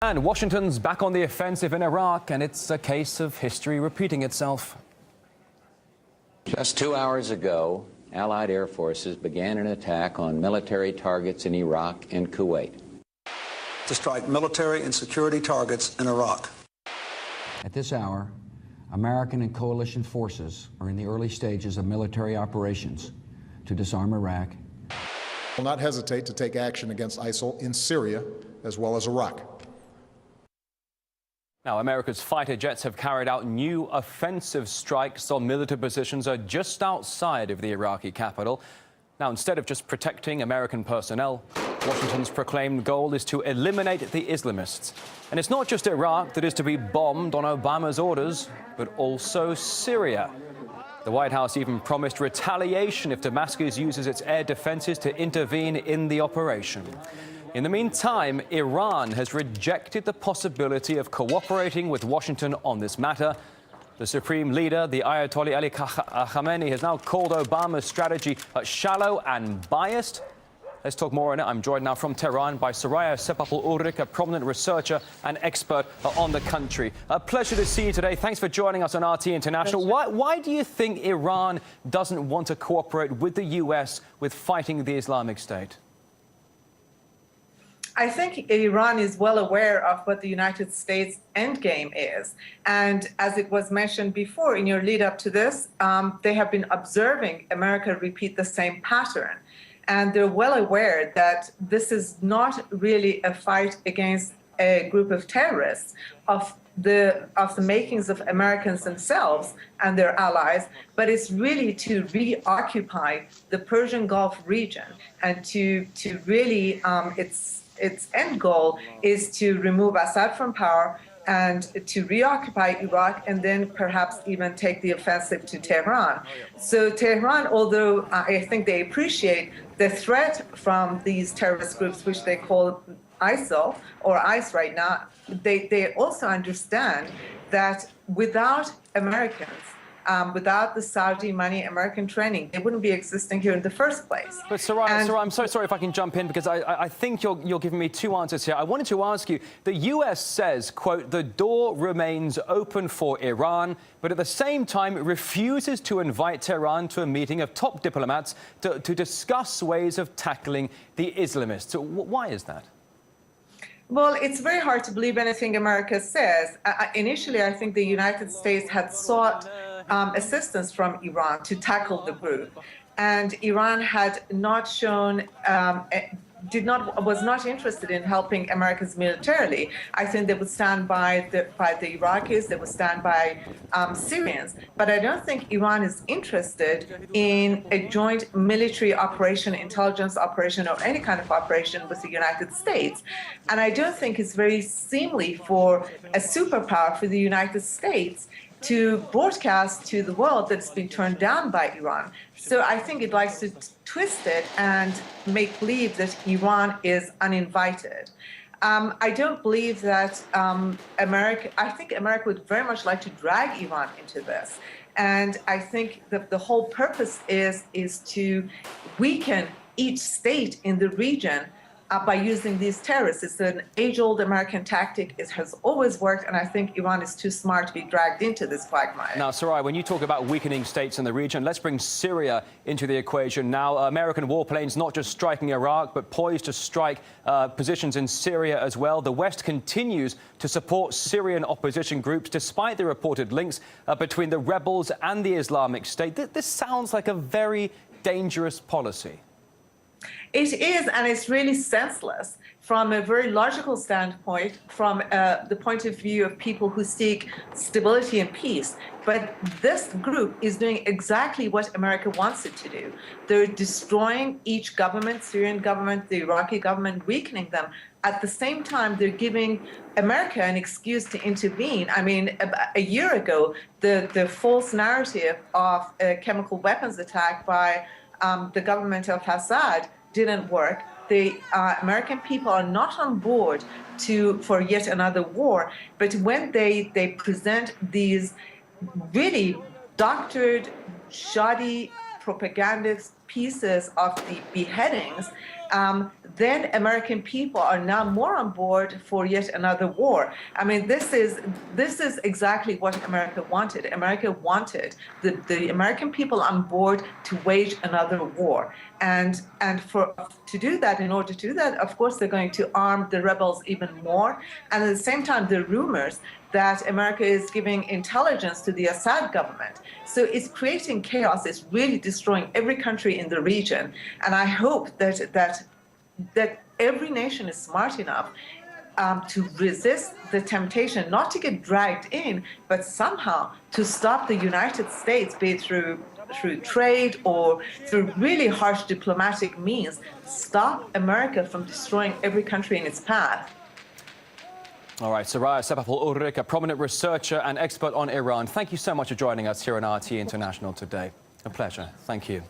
And Washington's back on the offensive in Iraq, and it's a case of history repeating itself. Just 2 hours ago, Allied air forces began an attack on military targets in Iraq and Kuwait. To strike military and security targets in Iraq. At this hour, American and coalition forces are in the early stages of military operations to disarm Iraq. Will not hesitate to take action against ISIL in Syria as well as Iraq. Now, America's fighter jets have carried out new offensive strikes on military positions just outside of the Iraqi capital. Now, instead of just protecting American personnel, Washington's proclaimed goal is to eliminate the Islamists. And it's not just Iraq that is to be bombed on Obama's orders, but also Syria. The White House even promised retaliation if Damascus uses its air defenses to intervene in the operation. In the meantime, Iran has rejected the possibility of cooperating with Washington on this matter. The supreme leader, the Ayatollah Ali Khamenei, has now called Obama's strategy shallow and biased. Let's talk more on it. I'm joined now from Tehran by Soraya Sepapul-Ulrich, a prominent researcher and expert on the country. A pleasure to see you today. Thanks for joining us on RT International. Why do you think Iran doesn't want to cooperate with the U.S. with fighting the Islamic State? I think Iran is well aware of what the United States endgame is. And as it was mentioned before in your lead up to this, they have been observing America repeat the same pattern. And they're well aware that this is not really a fight against a group of terrorists of the makings of Americans themselves and their allies, but it's really to reoccupy the Persian Gulf region and to really its end goal is to remove Assad from power and to reoccupy Iraq and then perhaps even take the offensive to Tehran. So Tehran, although I think they appreciate the threat from these terrorist groups, which they call ISIL or ICE right now, they also understand that without Americans, without the Saudi money, American training, they wouldn't be existing here in the first place. But Soraya, I'm so sorry if I can jump in because I think you're giving me two answers here. I wanted to ask you, the U.S. says, quote, the door remains open for Iran, but at the same time refuses to invite Tehran to a meeting of top diplomats to discuss ways of tackling the Islamists. So why is that? Well, it's very hard to believe anything America says. Initially, I think the United States had sought assistance from Iran to tackle the group, and Iran had not shown, was not interested in helping Americans militarily. I think they would stand by the Iraqis, they would stand by Syrians, but I don't think Iran is interested in a joint military operation, intelligence operation, or any kind of operation with the United States. And I don't think it's very seemly for a superpower, for the United States, to broadcast to the world that it's been turned down by Iran. So I think it likes to twist it and make believe that Iran is uninvited. I don't believe that I think America would very much like to drag Iran into this. And I think that the whole purpose is to weaken each state in the region by using these terrorists. It's an age-old American tactic. It has always worked, and I think Iran is too smart to be dragged into this quagmire. Now, Soraya, when you talk about weakening states in the region, let's bring Syria into the equation now. American warplanes not just striking Iraq, but poised to strike positions in Syria as well. The West continues to support Syrian opposition groups, despite the reported links between the rebels and the Islamic State. This sounds like a very dangerous policy. It is, and it's really senseless from a very logical standpoint, from the point of view of people who seek stability and peace. But this group is doing exactly what America wants it to do. They're destroying each government, Syrian government, the Iraqi government, weakening them. At the same time, they're giving America an excuse to intervene. I mean, a year ago, the false narrative of a chemical weapons attack by the government of Assad didn't work. The American people are not on board for yet another war. But when they present these really doctored, shoddy propagandist pieces of the beheadings, then American people are now more on board for yet another war. I mean, this is exactly what America wanted. America wanted the American people on board to wage another war. And to do that, in order to do that, of course, they're going to arm the rebels even more. And at the same time, the rumors that America is giving intelligence to the Assad government. So it's creating chaos. It's really destroying every country in the region. And I hope that every nation is smart enough to resist the temptation, not to get dragged in, but somehow to stop the United States, be it through trade or through really harsh diplomatic means, stop America from destroying every country in its path. All right, Soraya Sepapol-Ulrich, a prominent researcher and expert on Iran. Thank you so much for joining us here on RT International today. A pleasure. Thank you.